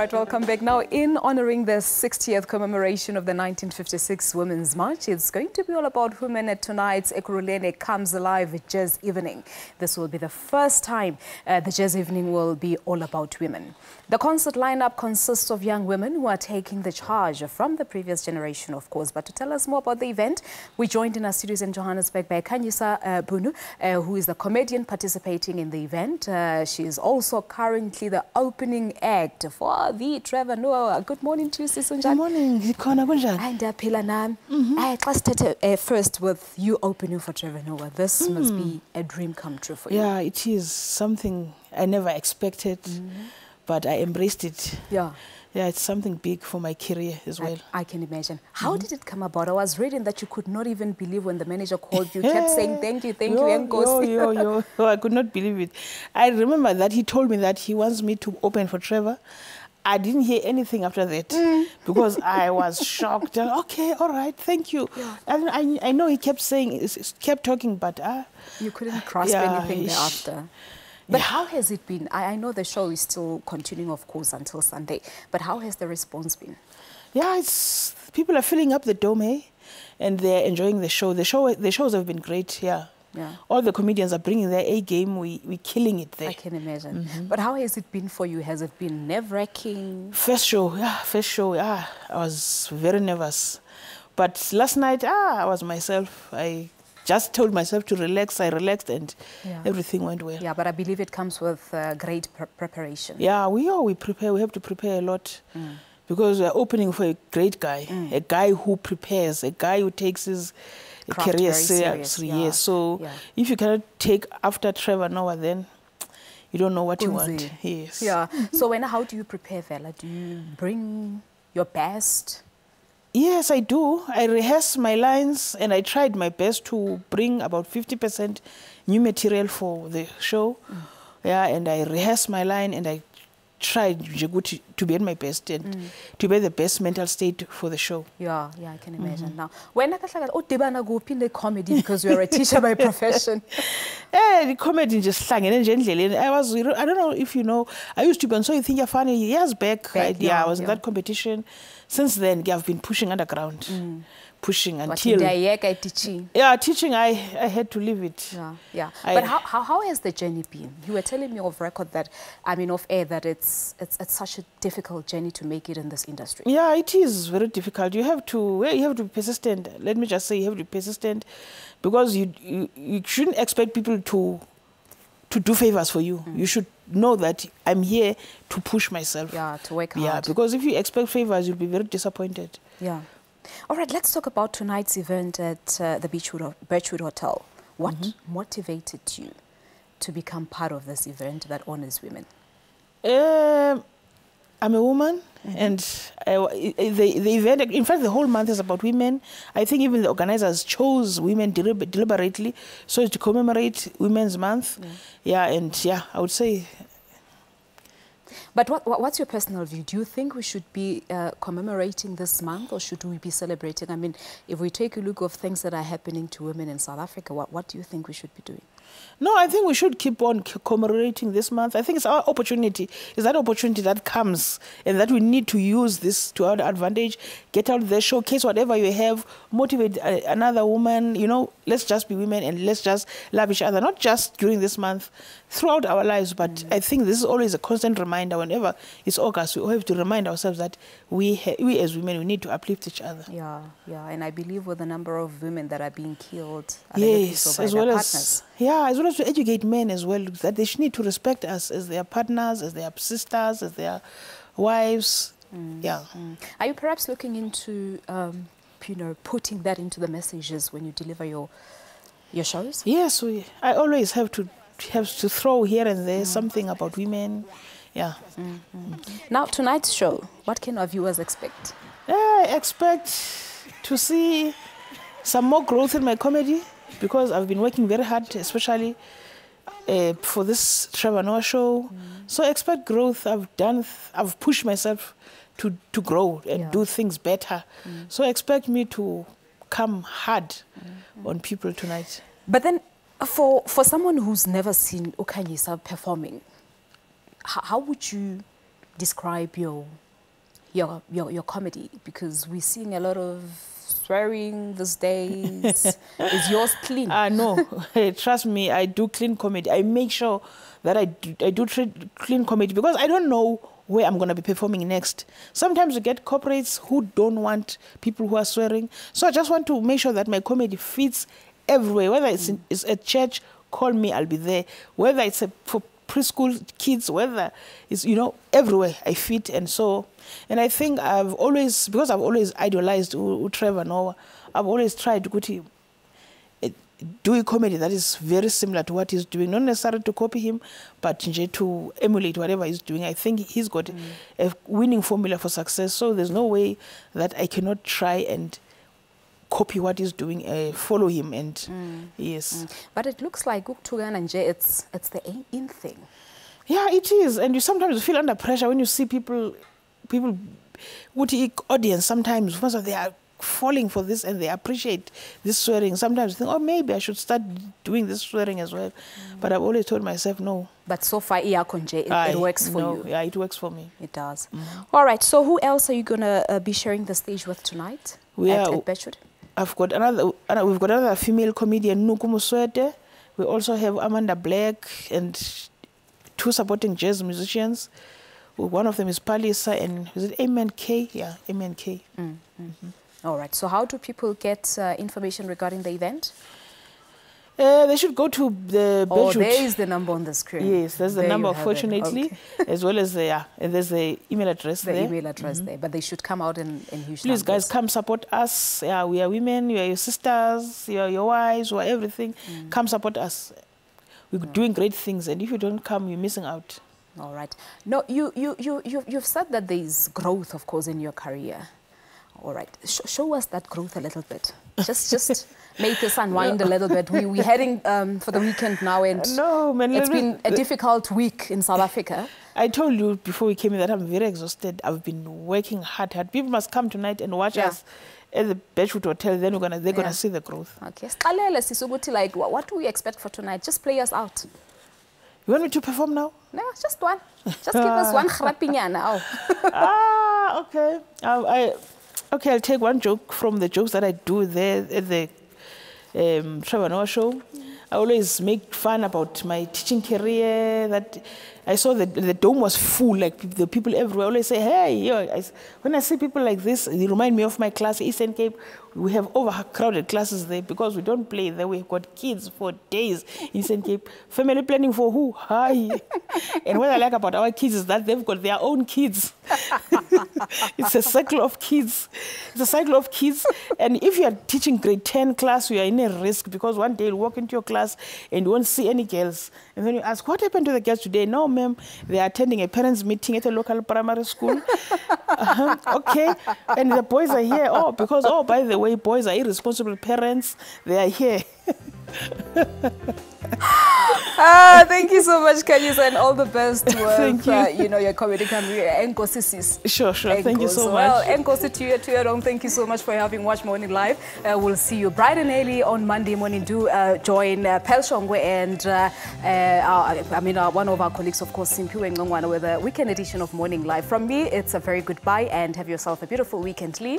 right, welcome back. Now, in honouring the 60th commemoration of the 1956 Women's March, it's going to be all about women at tonight's Ekurhuleni Comes Alive Jazz Evening. This will be the first time the Jazz Evening will be all about women. The concert lineup consists of young women who are taking the charge from the previous generation, of course. But to tell us more about the event, we joined in our studios in Johannesburg by Khanyisa Banu, who is the comedian participating in the event. She is also currently the opening act for the Trevor Noah. Good morning to you, Sisunjan. Good morning. Let's start first with you opening for Trevor Noah. This must be a dream come true for you. Yeah, it is something I never expected, but I embraced it. Yeah. Yeah, it's something big for my career as well. I can imagine. How did it come about? I was reading that you could not even believe when the manager called you, kept saying thank you, yo. I could not believe it. I remember that he told me that he wants me to open for Trevor. I didn't hear anything after that because I was shocked. Okay, all right, thank you. Yeah. I know he kept saying, kept talking, but you couldn't grasp anything thereafter. But how has it been? I know the show is still continuing, of course, until Sunday. But how has the response been? Yeah, people are filling up the dome, eh? And they're enjoying the show. The shows have been great, yeah. All the comedians are bringing their A game. We're killing it there. I can imagine. But how has it been for you? Has it been nerve-wracking? First show. I was very nervous. But last night, I was myself. I just told myself to relax. I relaxed and everything went well. Yeah, but I believe it comes with great preparation. Yeah, we prepare. We have to prepare a lot because we're opening for a great guy, a guy who prepares, a guy who takes his career seriously. Yeah. So if you cannot take after Trevor Noah, then you don't know what you want. Yes. Yeah. So how do you prepare, Vela? Do you bring your best? Yes, I do. I rehearse my lines and I tried my best to bring about 50% new material for the show. Yeah, and I rehearse my line and I tried to be at my best and to be the best mental state for the show. Yeah, I can imagine. Now, when I go in the comedy because you're a teacher by profession. The comedy just sang and I don't know if you know, I used to be on So You Think You're Funny years back. I was in that competition. Since then, I've been pushing underground, pushing until... teaching, I had to leave it. Yeah. But how has the journey been? You were telling me off record that, off air, that it's such a difficult journey to make it in this industry. Yeah, it is very difficult. You have to be persistent. Let me just say, you have to be persistent because you shouldn't expect people to do favors for you. You should know that I'm here to push myself. Yeah, to work hard. Yeah, because if you expect favors, you'll be very disappointed. Yeah. All right, let's talk about tonight's event at the Birchwood Hotel. What motivated you to become part of this event that honors women? I'm a woman, and the event, in fact, the whole month is about women. I think even the organizers chose women deliberately so as to commemorate Women's Month. I would say. But what's your personal view? Do you think we should be commemorating this month, or should we be celebrating? If we take a look of things that are happening to women in South Africa, what do you think we should be doing? No, I think we should keep on commemorating this month. I think it's our opportunity. It's that opportunity that comes and that we need to use this to our advantage. Get out there, showcase whatever you have, motivate another woman. Let's just be women and let's just love each other. Not just during this month, throughout our lives. But I think this is always a constant reminder. Whenever it's August, we all have to remind ourselves that we as women, we need to uplift each other. Yeah. And I believe with the number of women that are being killed, yes, as well as to educate men as well, that they should need to respect us as their partners, as their sisters, as their wives. Are you perhaps looking into, putting that into the messages when you deliver your shows? Yes, I always have to throw here and there something about women. Yeah. Now, tonight's show, what can our viewers expect? I expect to see some more growth in my comedy because I've been working very hard, especially for this Trevor Noah show. So I expect growth. I've pushed myself to grow and do things better. So expect me to come hard on people tonight. But then, for someone who's never seen Khanyisa performing, how would you describe your comedy? Because we're seeing a lot of swearing these days. Is yours clean? No, trust me, I do clean comedy. I make sure that I do clean comedy because I don't know where I'm going to be performing next. Sometimes you get corporates who don't want people who are swearing. So I just want to make sure that my comedy fits everywhere. Whether it's at church, call me, I'll be there. Whether it's for preschool kids, whether it's, everywhere I fit. And I think because I've always idolized Trevor Noah, I've always tried to do a comedy that is very similar to what he's doing, not necessarily to copy him, but to emulate whatever he's doing. I think he's got a winning formula for success, so there's no way that I cannot try and copy what he's doing, follow him, and yes. But it looks like it's the in thing. Yeah, it is, and you sometimes feel under pressure when you see people, audience sometimes they are falling for this and they appreciate this swearing. Sometimes you think, oh, maybe I should start doing this swearing as well. But I've always told myself no. But so far, it works for you. Yeah, it works for me. It does. All right. So who else are you going to be sharing the stage with tonight at Birchwood? We've got another female comedian, Nuku Muswete. We also have Amanda Black and 2 supporting jazz musicians. One of them is Palisa and is it Amen K? Yeah, Amen K. All right. So how do people get information regarding the event? They should go to the Birchwood. There is the number on the screen. Yes, there's the number, fortunately, as well as and there's the email address there. The email address there. But they should come out in huge Please, guys, come support us. Yeah, we are women. You are your sisters. You are your wives. You are everything. Come support us. We're doing great things, and if you don't come, you're missing out. All right. No, you've said that there is growth, of course, in your career. All right. Show us that growth a little bit. Just make us unwind a little bit. We're heading for the weekend now, and it's been a difficult week in South Africa. I told you before we came in that I'm very exhausted. I've been working hard. People must come tonight and watch us at the Birchwood Hotel. Then they're gonna see the growth. Okay. Like, what do we expect for tonight? Just play us out. You want me to perform now? No, just one. Just give us one khrapinya now. Okay. Okay, I'll take one joke from the jokes that I do there at the Trevor Noah show. I always make fun about my teaching career. That I saw the dome was full, like the people everywhere always say, hey, when I see people like this, they remind me of my class, Eastern Cape. We have overcrowded classes there because we don't play there. We've got kids for days in Eastern Cape. Family planning for who? Hi. And what I like about our kids is that they've got their own kids. It's a cycle of kids. It's a cycle of kids. And if you are teaching grade 10 class, you are in a risk because one day you'll walk into your class and you won't see any girls. And then you ask, what happened to the girls today? No, ma'am, they are attending a parents' meeting at a local primary school. Okay. And the boys are here. Because by the way, boys are irresponsible parents. They are here. Thank you so much, Khanyisa, and all the best with your comedy career. Sure. Thank you so much. Well, thank you so much for having watched Morning Live. We'll see you bright and early on Monday morning. Do join Pelshongwe and one of our colleagues, of course, Simpiwe Ngongwana, with a weekend edition of Morning Live. From me, it's a very goodbye and have yourself a beautiful weekend. Lee.